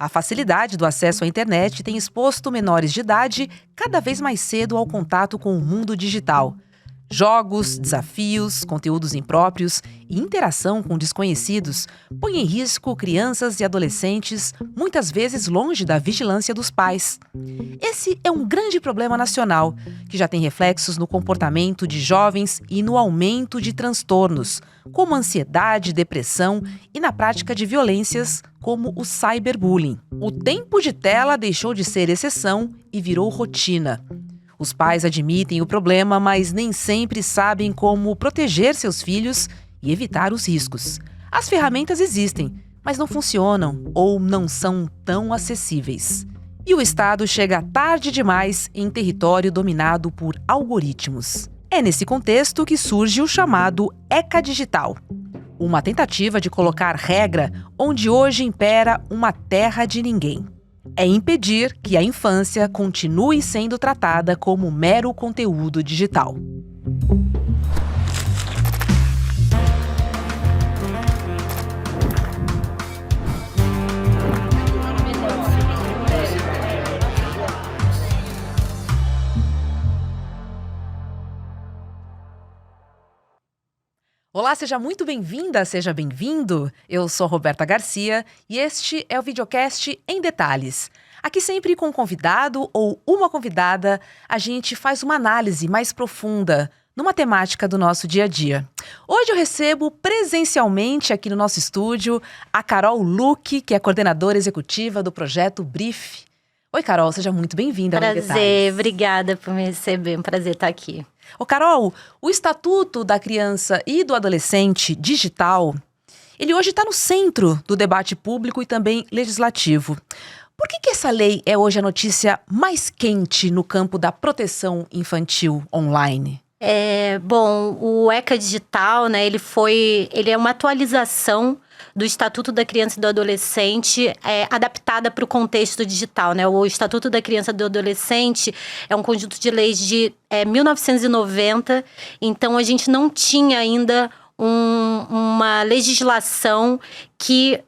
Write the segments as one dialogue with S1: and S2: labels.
S1: A facilidade do acesso à internet tem exposto menores de idade cada vez mais cedo ao contato com o mundo digital. Jogos, desafios, conteúdos impróprios e interação com desconhecidos põem em risco crianças e adolescentes, muitas vezes longe da vigilância dos pais. Esse é um grande problema nacional, que já tem reflexos no comportamento de jovens e no aumento de transtornos, como ansiedade, depressão e na prática de violências, como o cyberbullying. O tempo de tela deixou de ser exceção e virou rotina. Os pais admitem o problema, mas nem sempre sabem como proteger seus filhos e evitar os riscos. As ferramentas existem, mas não funcionam ou não são tão acessíveis. E o Estado chega tarde demais em território dominado por algoritmos. É nesse contexto que surge o chamado ECA Digital, uma tentativa de colocar regra onde hoje impera uma terra de ninguém. É impedir que a infância continue sendo tratada como mero conteúdo digital. Olá, seja muito bem-vinda, seja bem-vindo. Eu sou Roberta Garcia e este é o videocast Em Detalhes. Aqui sempre com um convidado ou uma convidada, a gente faz uma análise mais profunda numa temática do nosso dia a dia. Hoje eu recebo presencialmente aqui no nosso estúdio a Carol Luque, que é coordenadora executiva do projeto Brief. Oi, Carol, seja muito bem-vinda ao Em Detalhes.
S2: Prazer, obrigada por me receber, um prazer estar aqui.
S1: Ô Carol, o Estatuto da Criança e do Adolescente Digital, ele hoje está no centro do debate público e também legislativo. Por que essa lei é hoje a notícia mais quente no campo da proteção infantil online?
S2: Bom, o ECA Digital, né, ele é uma atualização do Estatuto da Criança e do Adolescente adaptada para o contexto digital, né? O Estatuto da Criança e do Adolescente é um conjunto de leis de 1990, então a gente não tinha ainda uma legislação que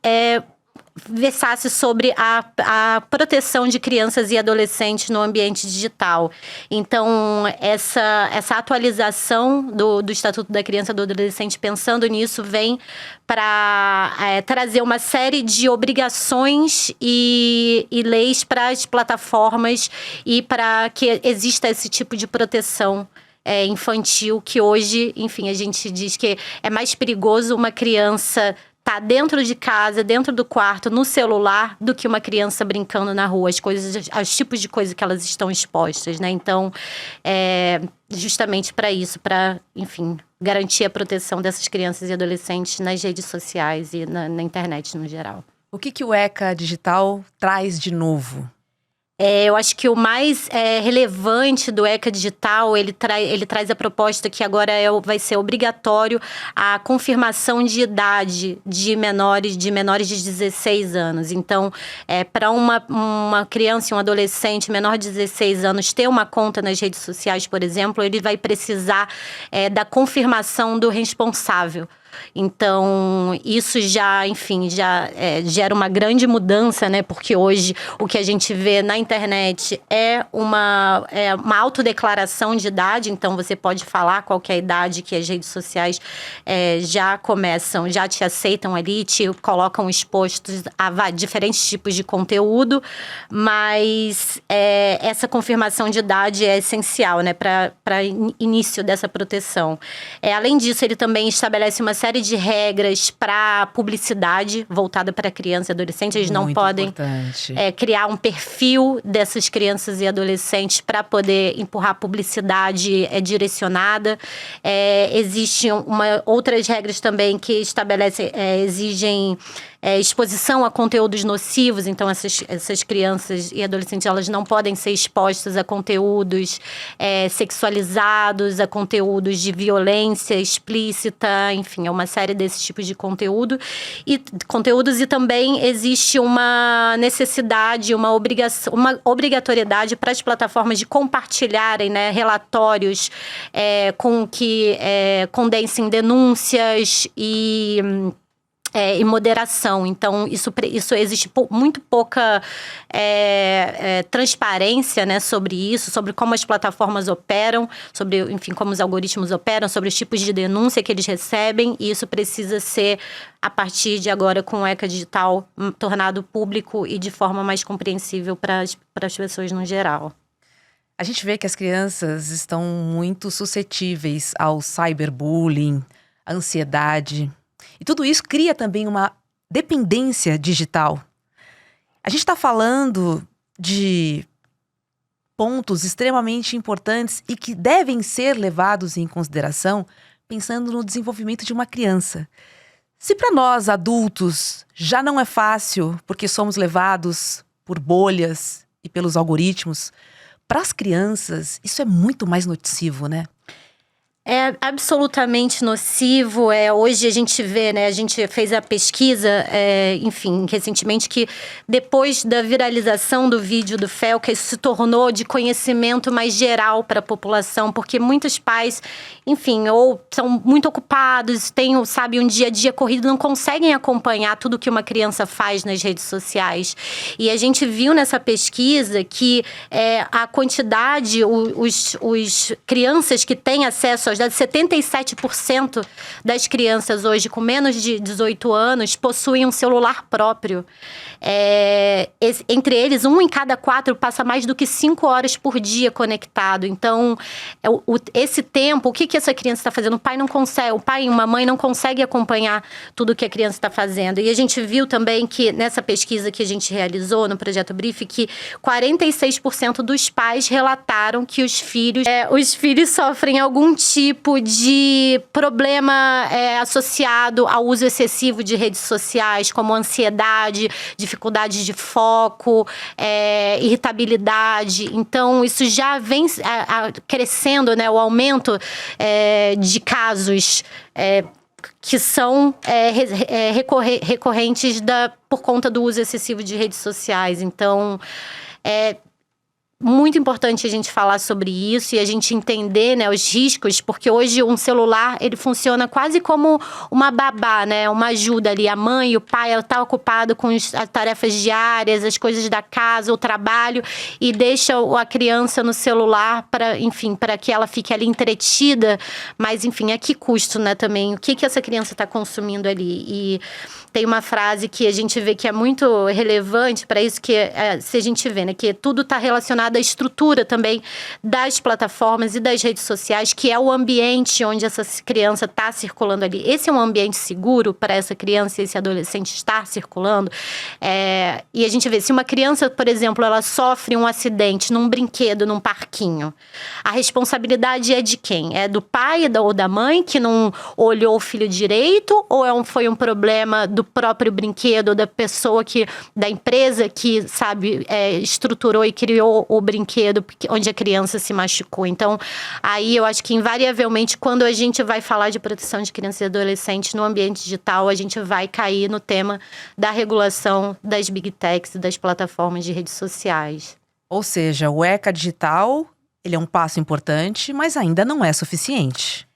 S2: versasse sobre a proteção de crianças e adolescentes no ambiente digital. Então, essa atualização do Estatuto da Criança e do Adolescente, pensando nisso, vem para trazer uma série de obrigações e leis para as plataformas e para que exista esse tipo de proteção infantil, que hoje, enfim, a gente diz que é mais perigoso uma criança tá dentro de casa, dentro do quarto, no celular, do que uma criança brincando na rua. Os tipos de coisas que elas estão expostas, né? Então, justamente para isso, para, enfim, garantir a proteção dessas crianças e adolescentes nas redes sociais e na internet no geral.
S1: O que o ECA Digital traz de novo?
S2: Eu acho que o mais relevante do ECA Digital, ele traz a proposta que agora vai ser obrigatório a confirmação de idade de menores de 16 anos. Então, para uma criança e um adolescente menor de 16 anos ter uma conta nas redes sociais, por exemplo, ele vai precisar da confirmação do responsável. Então, isso já gera uma grande mudança, né? Porque hoje o que a gente vê na internet é uma autodeclaração de idade. Então, você pode falar qual que é a idade que as redes sociais já te aceitam ali, te colocam expostos a diferentes tipos de conteúdo. Mas essa confirmação de idade é essencial, né? Para início dessa proteção. Além disso, ele também estabelece uma série de regras para publicidade voltada para criança e adolescente. Eles não podem criar um perfil dessas crianças e adolescentes para poder empurrar publicidade direcionada. Existem outras regras também que exigem exposição a conteúdos nocivos. Então, essas crianças e adolescentes, elas não podem ser expostas a conteúdos sexualizados, a conteúdos de violência explícita, enfim, é uma série desses tipos de conteúdos. E também existe uma necessidade, uma obrigatoriedade para as plataformas de compartilharem, né, relatórios com que condensem denúncias e e moderação. Então, isso existe muito pouca transparência, né, sobre isso, sobre como as plataformas operam, sobre, enfim, como os algoritmos operam, sobre os tipos de denúncia que eles recebem. E isso precisa ser, a partir de agora, com o ECA Digital, tornado público e de forma mais compreensível para as pessoas no geral.
S1: A gente vê que as crianças estão muito suscetíveis ao cyberbullying, à ansiedade. E tudo isso cria também uma dependência digital. A gente está falando de pontos extremamente importantes e que devem ser levados em consideração pensando no desenvolvimento de uma criança. Se para nós, adultos, já não é fácil porque somos levados por bolhas e pelos algoritmos, para as crianças isso é muito mais nocivo, né?
S2: É absolutamente nocivo. Hoje a gente vê, né? A gente fez a pesquisa, enfim, recentemente, que depois da viralização do vídeo do Felca, isso se tornou de conhecimento mais geral para a população, porque muitos pais, enfim, ou são muito ocupados, têm, sabe, um dia a dia corrido, não conseguem acompanhar tudo que uma criança faz nas redes sociais. E a gente viu nessa pesquisa que a quantidade, os crianças que têm acesso aos dados, 77% das crianças hoje com menos de 18 anos possuem um celular próprio. Entre eles, 1 em cada 4 passa mais do que 5 horas por dia conectado. Então, esse tempo, o que essa criança está fazendo? O pai e uma mãe não conseguem acompanhar tudo que a criança está fazendo. E a gente viu também que nessa pesquisa que a gente realizou no Projeto Brief, que 46% dos pais relataram que os filhos sofrem algum tipo de problema associado ao uso excessivo de redes sociais, como ansiedade, dificuldade de foco, irritabilidade. Então, isso já vem crescendo, né? O aumento de casos que são recorrentes por conta do uso excessivo de redes sociais. Então, muito importante a gente falar sobre isso e a gente entender, né, os riscos, porque hoje um celular, ele funciona quase como uma babá, né, uma ajuda ali. A mãe e o pai, ela tá ocupado com as tarefas diárias, as coisas da casa, o trabalho, e deixa a criança no celular para que ela fique ali entretida, mas enfim, a que custo, né, também, o que essa criança está consumindo ali. E tem uma frase que a gente vê que é muito relevante para isso, que se a gente vê, né, que tudo está relacionado à estrutura também das plataformas e das redes sociais, que é o ambiente onde essa criança está circulando ali. Esse é um ambiente seguro para essa criança e esse adolescente estar circulando. E a gente vê, se uma criança, por exemplo, ela sofre um acidente num brinquedo, num parquinho, a responsabilidade é de quem? É do pai ou da mãe que não olhou o filho direito? Ou foi um problema do próprio brinquedo, ou da pessoa da empresa que, sabe, estruturou e criou o brinquedo onde a criança se machucou? Então, aí eu acho que invariavelmente, quando a gente vai falar de proteção de crianças e adolescentes no ambiente digital, a gente vai cair no tema da regulação das big techs e das plataformas de redes sociais.
S1: Ou seja, o ECA Digital, ele é um passo importante, mas ainda não é suficiente.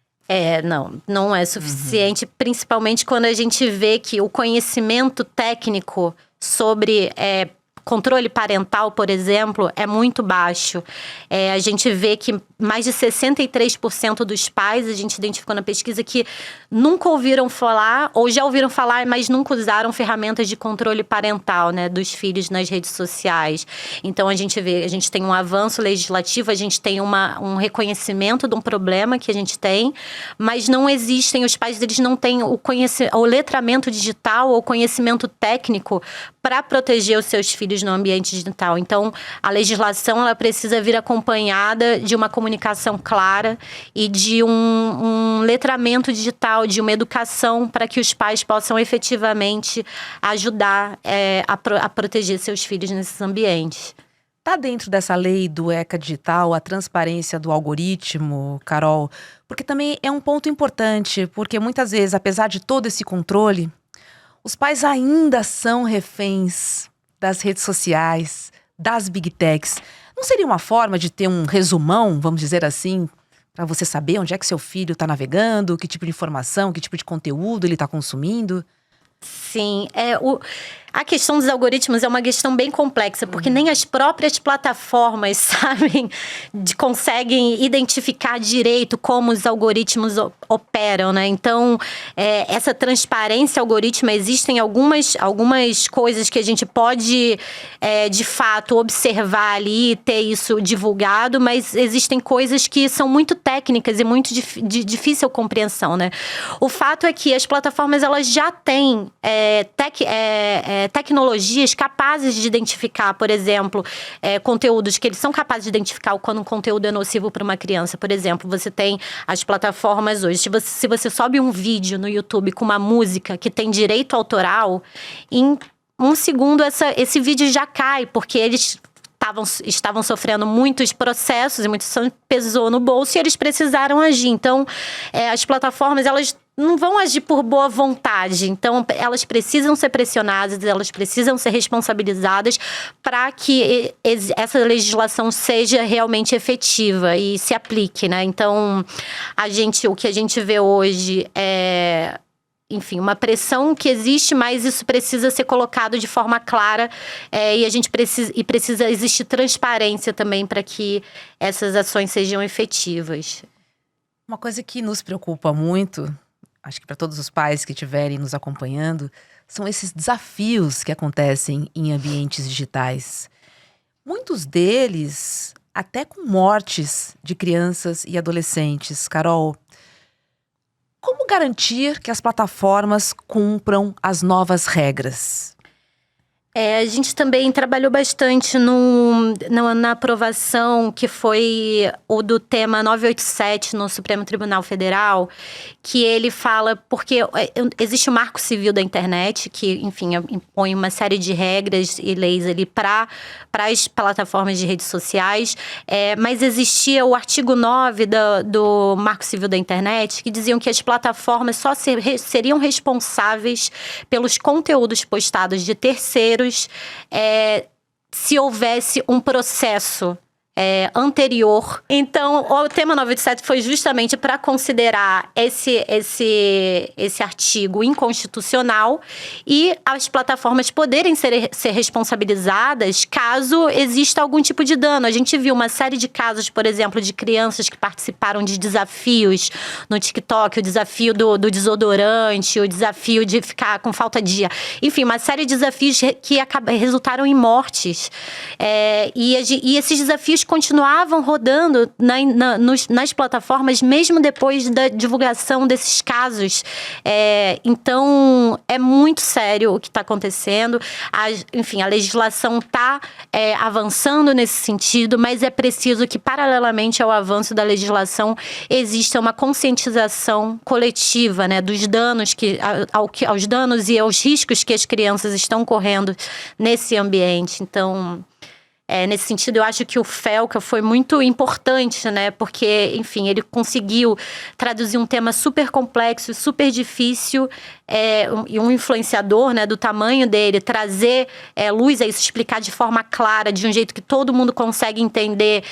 S2: Não é suficiente, principalmente quando a gente vê que o conhecimento técnico sobre controle parental, por exemplo, é muito baixo. A gente vê que mais de 63% dos pais, a gente identificou na pesquisa, que nunca ouviram falar, ou já ouviram falar, mas nunca usaram ferramentas de controle parental, né, dos filhos nas redes sociais. Então, a gente tem um avanço legislativo, a gente tem um reconhecimento de um problema que a gente tem, mas não existem, os pais deles não têm o letramento digital ou conhecimento técnico para proteger os seus filhos no ambiente digital. Então, a legislação, ela precisa vir acompanhada de uma comunicação clara e de um letramento digital, de uma educação para que os pais possam efetivamente ajudar a proteger seus filhos nesses ambientes.
S1: Está dentro dessa lei do ECA Digital a transparência do algoritmo, Carol? Porque também é um ponto importante, porque muitas vezes, apesar de todo esse controle, os pais ainda são reféns das redes sociais, das big techs. Não seria uma forma de ter um resumão, vamos dizer assim, para você saber onde é que seu filho está navegando, que tipo de informação, que tipo de conteúdo ele está consumindo?
S2: Sim, a questão dos algoritmos é uma questão bem complexa, porque nem as próprias plataformas sabem, conseguem identificar direito como os algoritmos operam, né? Então, essa transparência algorítmica, existem algumas coisas que a gente pode, de fato, observar ali e ter isso divulgado, mas existem coisas que são muito técnicas e muito de difícil compreensão, né? O fato é que as plataformas, elas já têm tecnologias capazes de identificar, por exemplo, conteúdos que eles são capazes de identificar quando um conteúdo é nocivo para uma criança. Por exemplo, você tem as plataformas hoje. Se você sobe um vídeo no YouTube com uma música que tem direito autoral, em 1 segundo esse vídeo já cai, porque eles estavam sofrendo muitos processos e muito pesou no bolso e eles precisaram agir. Então, as plataformas, elas não vão agir por boa vontade. Então, elas precisam ser pressionadas, elas precisam ser responsabilizadas para que essa legislação seja realmente efetiva e se aplique, né? Então, o que a gente vê hoje é, enfim, uma pressão que existe, mas isso precisa ser colocado de forma clara, e a gente precisa existir transparência também para que essas ações sejam efetivas.
S1: Uma coisa que nos preocupa muito, acho que para todos os pais que estiverem nos acompanhando, são esses desafios que acontecem em ambientes digitais. Muitos deles até com mortes de crianças e adolescentes. Carol, como garantir que as plataformas cumpram as novas regras?
S2: A gente também trabalhou bastante na aprovação, que foi o do tema 987 no Supremo Tribunal Federal, que ele fala, porque existe o Marco Civil da Internet, que, enfim, impõe uma série de regras e leis ali para as plataformas de redes sociais, mas existia o artigo 9 do Marco Civil da Internet, que diziam que as plataformas só seriam responsáveis pelos conteúdos postados de terceiros se houvesse um processo anterior. Então, o tema 987 foi justamente para considerar esse artigo inconstitucional e as plataformas poderem ser responsabilizadas caso exista algum tipo de dano. A gente viu uma série de casos, por exemplo, de crianças que participaram de desafios no TikTok, o desafio do desodorante, o desafio de ficar com falta de... Enfim, uma série de desafios que resultaram em mortes. E esses desafios continuavam rodando nas plataformas, mesmo depois da divulgação desses casos. Então, é muito sério o que está acontecendo. Enfim, a legislação está avançando nesse sentido, mas é preciso que, paralelamente ao avanço da legislação, exista uma conscientização coletiva, né, dos danos aos danos e aos riscos que as crianças estão correndo nesse ambiente. Então, nesse sentido, eu acho que o Felca foi muito importante, né? Porque, enfim, ele conseguiu traduzir um tema super complexo, super difícil, e um influenciador, né, do tamanho dele, trazer luz a isso, explicar de forma clara, de um jeito que todo mundo consegue entender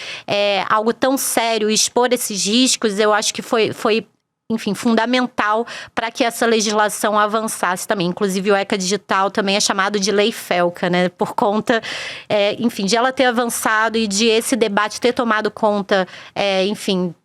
S2: algo tão sério e expor esses riscos. Eu acho que foi enfim, fundamental para que essa legislação avançasse também. Inclusive, o ECA Digital também é chamado de Lei Felca, né? Por conta, enfim, de ela ter avançado e de esse debate ter tomado conta, enfim,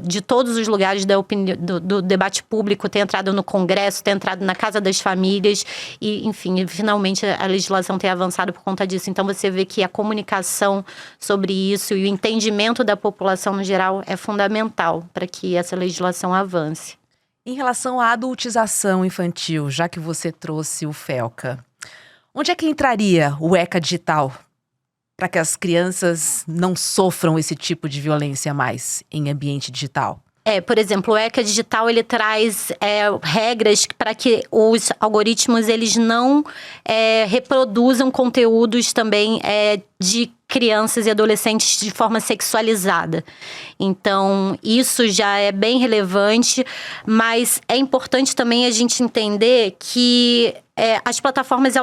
S2: de todos os lugares do debate público, ter entrado no Congresso, ter entrado na Casa das Famílias e, enfim, finalmente a legislação ter avançado por conta disso. Então, você vê que a comunicação sobre isso e o entendimento da população no geral é fundamental para que essa legislação avance.
S1: Em relação à adultização infantil, já que você trouxe o Felca, onde é que entraria o ECA Digital para que as crianças não sofram esse tipo de violência mais em ambiente digital?
S2: Por exemplo, o ECA Digital, ele traz regras para que os algoritmos, eles não reproduzam conteúdos também de crianças e adolescentes de forma sexualizada. Então, isso já é bem relevante, mas é importante também a gente entender que as plataformas,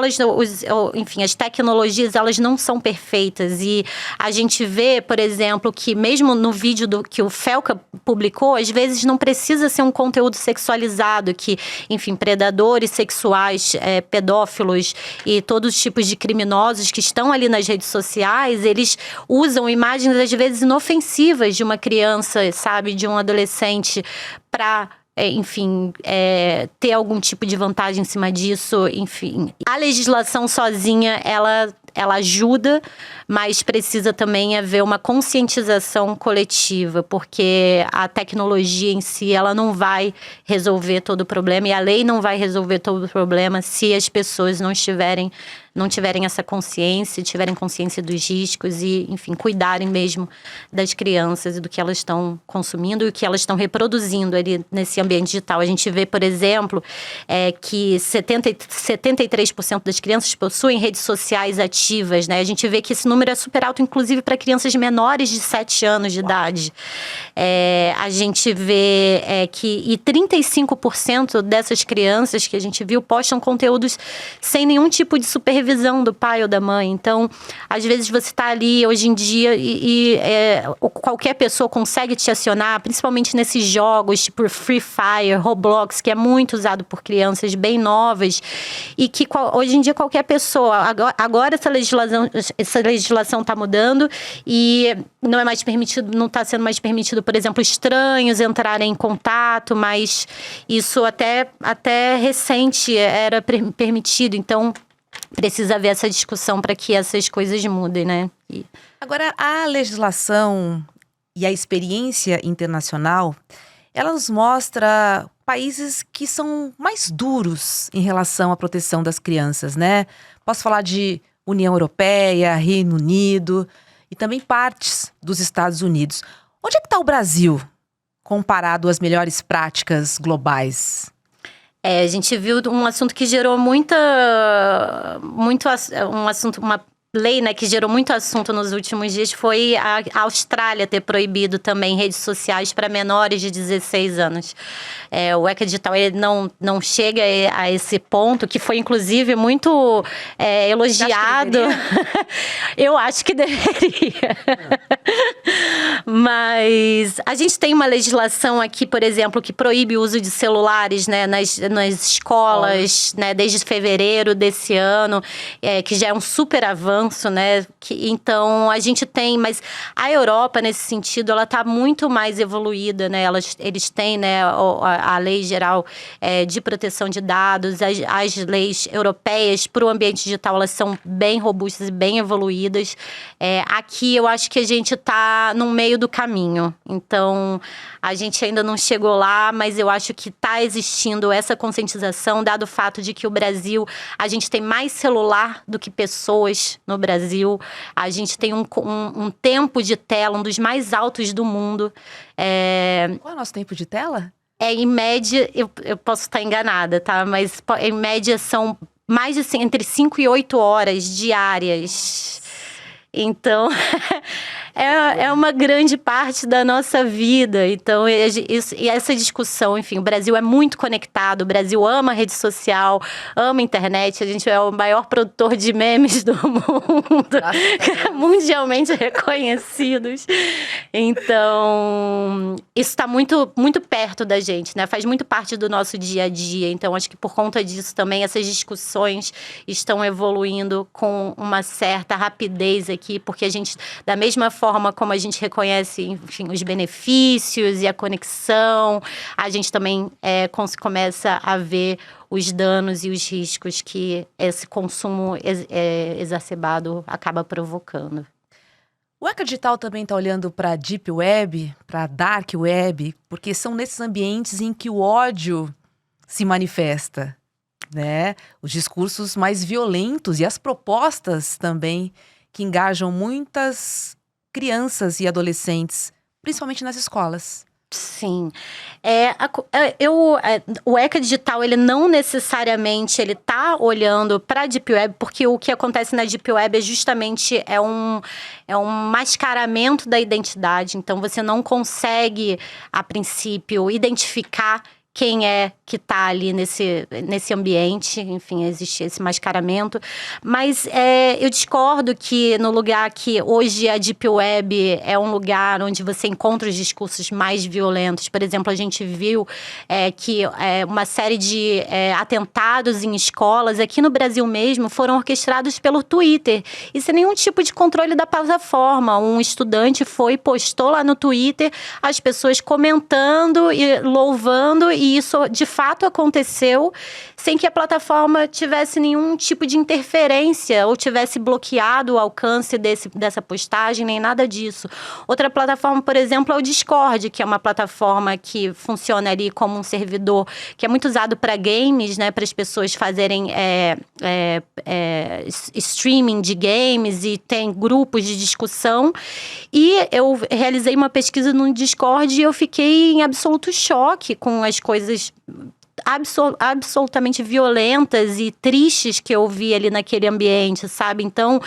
S2: enfim, as tecnologias, elas não são perfeitas. E a gente vê, por exemplo, que mesmo no vídeo que o Felca publicou, às vezes não precisa ser um conteúdo sexualizado, que, enfim, predadores sexuais, pedófilos e todos os tipos de criminosos que estão ali nas redes sociais, eles usam imagens, às vezes, inofensivas de uma criança, sabe, de um adolescente, para enfim, ter algum tipo de vantagem em cima disso, enfim. A legislação sozinha, ela ajuda, mas precisa também haver uma conscientização coletiva, porque a tecnologia em si, ela não vai resolver todo o problema, e a lei não vai resolver todo o problema se as pessoas não tiverem essa consciência, tiverem consciência dos riscos e, enfim, cuidarem mesmo das crianças e do que elas estão consumindo e o que elas estão reproduzindo ali nesse ambiente digital. A gente vê, por exemplo, que 73% das crianças possuem redes sociais ativas, né? A gente vê que esse número é super alto, inclusive para crianças menores de 7 anos de idade. A gente vê que 35% dessas crianças que a gente viu postam conteúdos sem nenhum tipo de supervisão do pai ou da mãe. Então, às vezes você está ali hoje em dia e qualquer pessoa consegue te acionar, principalmente nesses jogos tipo Free Fire, Roblox, que é muito usado por crianças bem novas e que hoje em dia qualquer pessoa... Agora essa legislação está mudando e não é mais permitido, não está sendo mais permitido, por exemplo, estranhos entrarem em contato, mas isso até recente era permitido. Então, precisa haver essa discussão para que essas coisas mudem, né?
S1: Agora, a legislação e a experiência internacional, ela nos mostra países que são mais duros em relação à proteção das crianças, né? Posso falar de União Europeia, Reino Unido e também partes dos Estados Unidos. Onde é que está o Brasil comparado às melhores práticas globais?
S2: A gente viu um assunto que gerou uma lei, né, que gerou muito assunto nos últimos dias, foi a Austrália ter proibido também redes sociais para menores de 16 anos. O ECA Digital ele não chega a esse ponto, que foi inclusive muito elogiado. Eu acho que deveria. Mas a gente tem uma legislação aqui, por exemplo, que proíbe o uso de celulares, né, nas escolas, né, desde fevereiro desse ano, que já é um super avanço. Né? Então, a gente tem... Mas a Europa, nesse sentido, ela está muito mais evoluída, né? Eles têm, né, a lei geral de proteção de dados, as leis europeias para o ambiente digital, elas são bem robustas e bem evoluídas. Aqui, eu acho que a gente está no meio do caminho. Então, a gente ainda não chegou lá, mas eu acho que está existindo essa conscientização, dado o fato de que o Brasil, a gente tem mais celular do que pessoas no Brasil. A gente tem um tempo de tela, um dos mais altos do mundo.
S1: Qual é o nosso tempo de tela?
S2: Em média, eu posso estar enganada, tá? Mas em média são mais de entre 5 e 8 horas diárias. Então, é uma grande parte da nossa vida. Então, e essa discussão, enfim, o Brasil é muito conectado, o Brasil ama rede social, ama internet, a gente é o maior produtor de memes do mundo, mundialmente reconhecidos. Então, isso está muito, muito perto da gente, né? Faz muito parte do nosso dia a dia. Então, acho que por conta disso também, essas discussões estão evoluindo com uma certa rapidez aqui, porque a gente, da mesma forma como a gente reconhece, enfim, os benefícios e a conexão, a gente também começa a ver os danos e os riscos que esse consumo exacerbado acaba provocando.
S1: O ECA Digital também está olhando para a Deep Web, para a Dark Web, porque são nesses ambientes em que o ódio se manifesta, né? Os discursos mais violentos e as propostas também que engajam muitas crianças e adolescentes, principalmente nas escolas.
S2: Sim. O ECA Digital, ele não necessariamente ele tá olhando para a Deep Web, porque o que acontece na Deep Web é justamente um mascaramento da identidade. Então, você não consegue, a princípio, identificar quem é que está ali nesse ambiente. Enfim, existe esse mascaramento. Mas eu discordo que no lugar que hoje a Deep Web é um lugar onde você encontra os discursos mais violentos. Por exemplo, a gente viu que uma série de atentados em escolas aqui no Brasil mesmo foram orquestrados pelo Twitter. E sem nenhum tipo de controle da plataforma. Um estudante postou lá no Twitter, as pessoas comentando e louvando, e isso de fato aconteceu sem que a plataforma tivesse nenhum tipo de interferência ou tivesse bloqueado o alcance dessa postagem, nem nada disso. Outra plataforma, por exemplo, é o Discord, que é uma plataforma que funciona ali como um servidor que é muito usado para games, né, para as pessoas fazerem streaming de games, e tem grupos de discussão. E eu realizei uma pesquisa no Discord e eu fiquei em absoluto choque com as coisas absolutamente violentas e tristes que eu vi ali naquele ambiente, sabe? Então,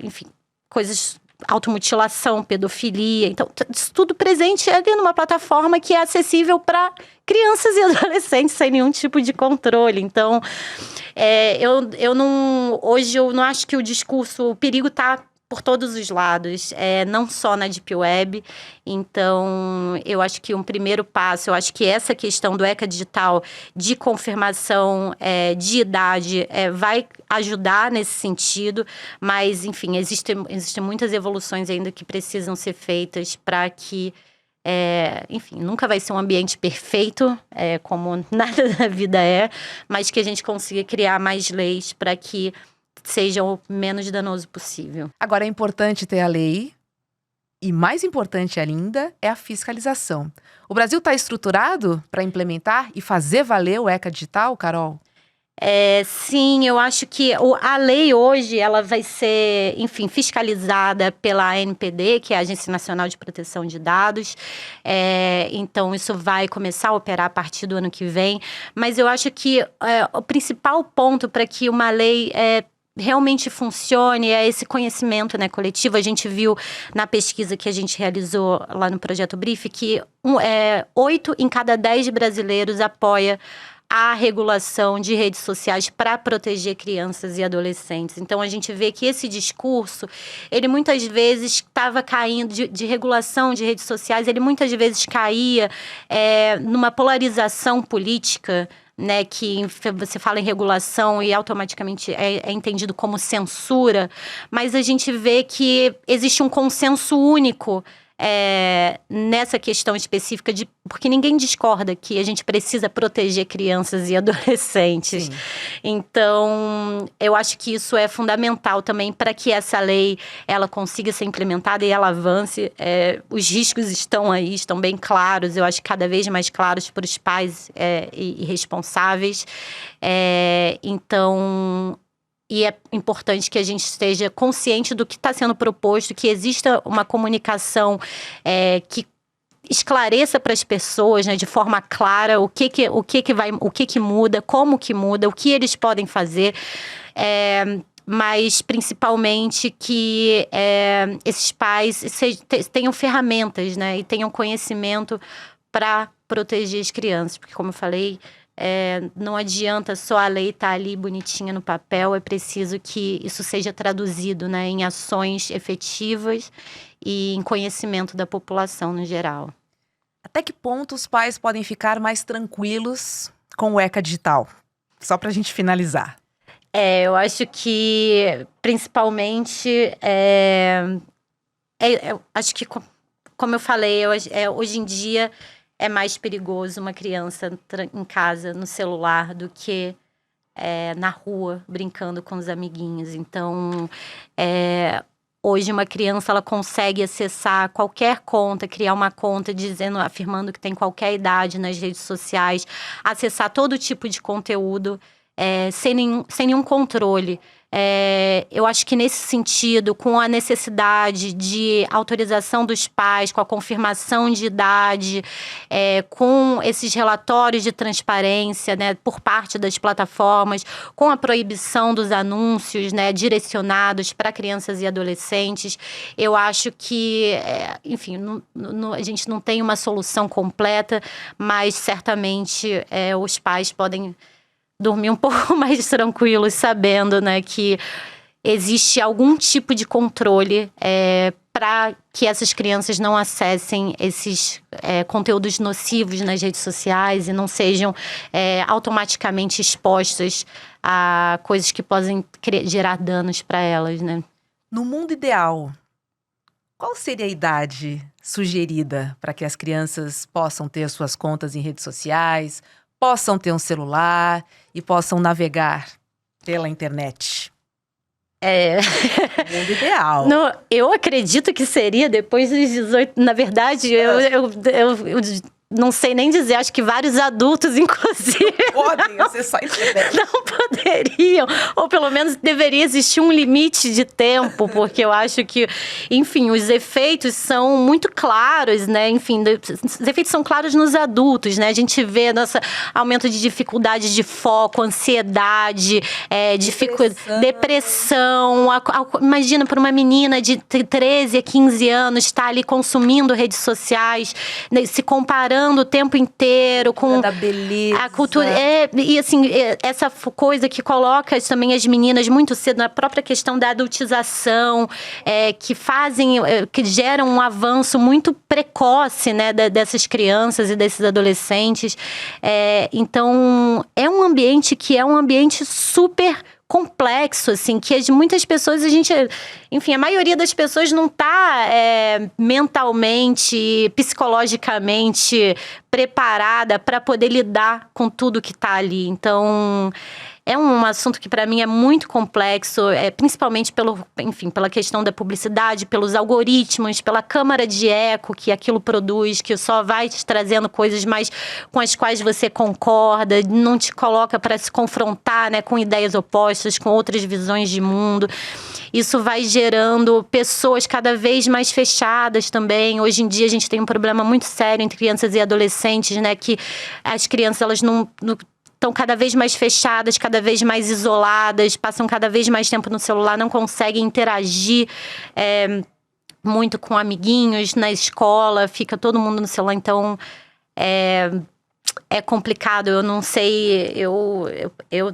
S2: enfim, coisas, automutilação, pedofilia. Então, isso tudo presente ali numa plataforma que é acessível para crianças e adolescentes sem nenhum tipo de controle. Então, hoje eu não acho que o perigo está por todos os lados, não só na Deep Web. Então, eu acho que um primeiro passo, eu acho que essa questão do ECA Digital de confirmação de idade vai ajudar nesse sentido, mas, enfim, existem muitas evoluções ainda que precisam ser feitas para que, enfim, nunca vai ser um ambiente perfeito, como nada da vida mas que a gente consiga criar mais leis para que seja o menos danoso possível.
S1: Agora, é importante ter a lei, e mais importante ainda é a fiscalização. O Brasil está estruturado para implementar e fazer valer o ECA Digital, Carol?
S2: Sim, eu acho que a lei hoje ela vai ser, enfim, fiscalizada pela ANPD, que é a Agência Nacional de Proteção de Dados. Então, isso vai começar a operar a partir do ano que vem. Mas eu acho que o principal ponto para que uma lei realmente funcione esse conhecimento, né, coletivo. A gente viu na pesquisa que a gente realizou lá no Projeto Brief que 8 em cada 10 brasileiros apoia a regulação de redes sociais para proteger crianças e adolescentes. Então, a gente vê que esse discurso, ele muitas vezes estava caindo, de regulação de redes sociais, ele muitas vezes caía numa polarização política, né, que você fala em regulação e automaticamente é entendido como censura, mas a gente vê que existe um consenso único nessa questão específica, porque ninguém discorda que a gente precisa proteger crianças e adolescentes.
S1: Sim.
S2: Então, eu acho que isso é fundamental também para que essa lei ela consiga ser implementada e ela avance. Os riscos estão aí, estão bem claros, eu acho que cada vez mais claros para os pais e responsáveis. Então, e é importante que a gente esteja consciente do que está sendo proposto, que exista uma comunicação que esclareça para as pessoas, né, de forma clara o que muda, como que muda, o que eles podem fazer, mas principalmente que esses pais tenham ferramentas, né, e tenham conhecimento para proteger as crianças, porque, como eu falei, não adianta só a lei estar ali bonitinha no papel, é preciso que isso seja traduzido, né, em ações efetivas e em conhecimento da população no geral.
S1: Até que ponto os pais podem ficar mais tranquilos com o ECA Digital? Só para a gente finalizar.
S2: Eu acho que, principalmente, acho que, como eu falei, hoje em dia é mais perigoso uma criança em casa, no celular, do que na rua, brincando com os amiguinhos. Então, hoje uma criança ela consegue acessar qualquer conta, criar uma conta afirmando que tem qualquer idade nas redes sociais, acessar todo tipo de conteúdo sem nenhum controle. Eu acho que nesse sentido, com a necessidade de autorização dos pais, com a confirmação de idade, com esses relatórios de transparência, né, por parte das plataformas, com a proibição dos anúncios, né, direcionados para crianças e adolescentes, eu acho que, enfim, a gente não tem uma solução completa, mas certamente os pais podem dormir um pouco mais tranquilos, sabendo, né, que existe algum tipo de controle para que essas crianças não acessem esses conteúdos nocivos nas redes sociais e não sejam automaticamente expostas a coisas que podem gerar danos para elas, né?
S1: No mundo ideal, qual seria a idade sugerida para que as crianças possam ter suas contas em redes sociais, possam ter um celular e possam navegar pela internet? Mundo ideal.
S2: Eu acredito que seria depois dos 18. Na verdade, eu não sei nem dizer. Acho que vários adultos, inclusive,
S1: Podem acessar a internet.
S2: não poderiam. Ou pelo menos deveria existir um limite de tempo, porque eu acho que, enfim, os efeitos são muito claros, né? Enfim, os efeitos são claros nos adultos, né? A gente vê nosso aumento de dificuldade de foco, ansiedade, depressão. Imagina, para uma menina de 13 a 15 anos estar ali consumindo redes sociais, né, se comparando o tempo inteiro com
S1: da beleza.
S2: A cultura. E assim, essa coisa que coloca também as meninas muito cedo na própria questão da adultização, que geram um avanço muito precoce, né, dessas crianças e desses adolescentes. Então, é um ambiente que é um ambiente super complexo, assim, que muitas pessoas, enfim, a maioria das pessoas não está mentalmente, psicologicamente preparada para poder lidar com tudo que está ali. Então, é um assunto que para mim é muito complexo, principalmente pela questão da publicidade, pelos algoritmos, pela câmara de eco que aquilo produz, que só vai te trazendo coisas mais com as quais você concorda, não te coloca para se confrontar, né, com ideias opostas, com outras visões de mundo. Isso vai gerando pessoas cada vez mais fechadas também. Hoje em dia a gente tem um problema muito sério entre crianças e adolescentes, né, que as crianças elas não estão cada vez mais fechadas, cada vez mais isoladas, passam cada vez mais tempo no celular, não conseguem interagir muito com amiguinhos na escola, fica todo mundo no celular. Então, é complicado. Eu não sei,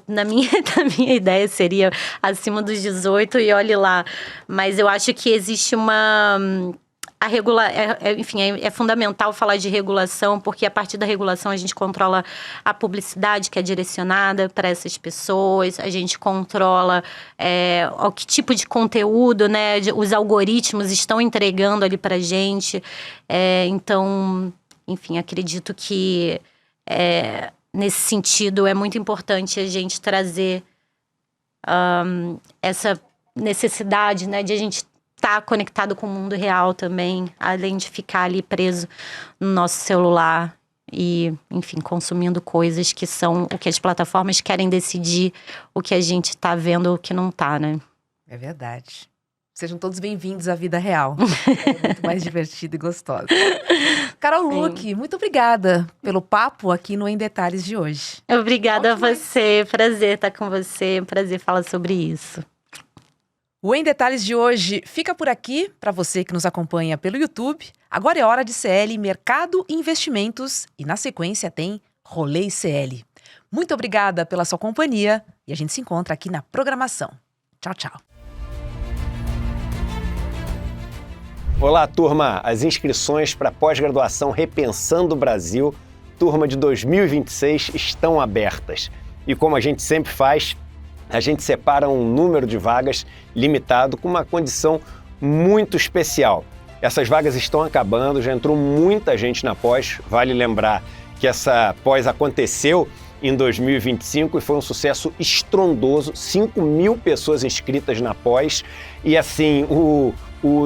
S2: na minha ideia seria acima dos 18 e olhe lá. Mas eu acho que existe enfim, é fundamental falar de regulação, porque a partir da regulação a gente controla a publicidade que é direcionada para essas pessoas, a gente controla o que tipo de conteúdo, né, os algoritmos estão entregando ali para a gente. Então, enfim, acredito que nesse sentido é muito importante a gente trazer essa necessidade, né, de a gente estar conectado com o mundo real também, além de ficar ali preso no nosso celular e, enfim, consumindo coisas que são o que as plataformas querem decidir, o que a gente está vendo, o que não está, né?
S1: É verdade. Sejam todos bem-vindos à vida real. É muito mais divertido e gostoso. Carol Luque, muito obrigada pelo papo aqui no Em Detalhes de hoje.
S2: Obrigada a você. Prazer estar com você. Prazer falar sobre isso.
S1: O Em Detalhes de hoje fica por aqui. Para você que nos acompanha pelo YouTube, agora é hora de CL Mercado e Investimentos e na sequência tem Rolê CL. Muito obrigada pela sua companhia e a gente se encontra aqui na programação. Tchau, tchau.
S3: Olá, turma! As inscrições para a pós-graduação Repensando o Brasil, turma de 2026, estão abertas. E como a gente sempre faz, a gente separa um número de vagas limitado com uma condição muito especial. Essas vagas estão acabando, já entrou muita gente na pós. Vale lembrar que essa pós aconteceu em 2025 e foi um sucesso estrondoso, 5.000 pessoas inscritas na pós. E assim, o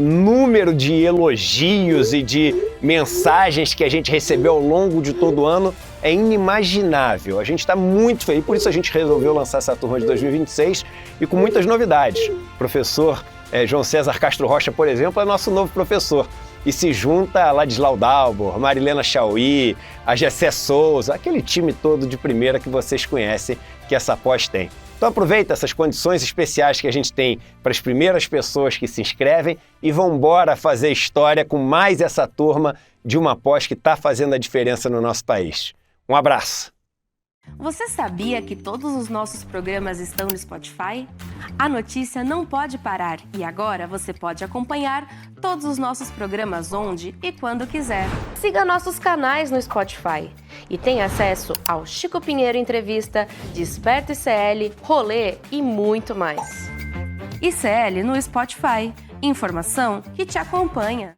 S3: número de elogios e de mensagens que a gente recebeu ao longo de todo o ano é inimaginável. A gente está muito feliz, por isso a gente resolveu lançar essa turma de 2026 e com muitas novidades. O professor João César Castro Rocha, por exemplo, é nosso novo professor. E se junta a Ladislau Dalbor, Marilena Chauí, a Gessé Souza, aquele time todo de primeira que vocês conhecem que essa pós tem. Então aproveita essas condições especiais que a gente tem para as primeiras pessoas que se inscrevem e vão embora fazer história com mais essa turma de uma pós que está fazendo a diferença no nosso país. Um abraço!
S4: Você sabia que todos os nossos programas estão no Spotify? A notícia não pode parar e agora você pode acompanhar todos os nossos programas onde e quando quiser. Siga nossos canais no Spotify e tenha acesso ao Chico Pinheiro Entrevista, Desperta ICL, Rolê e muito mais. ICL no Spotify. Informação que te acompanha.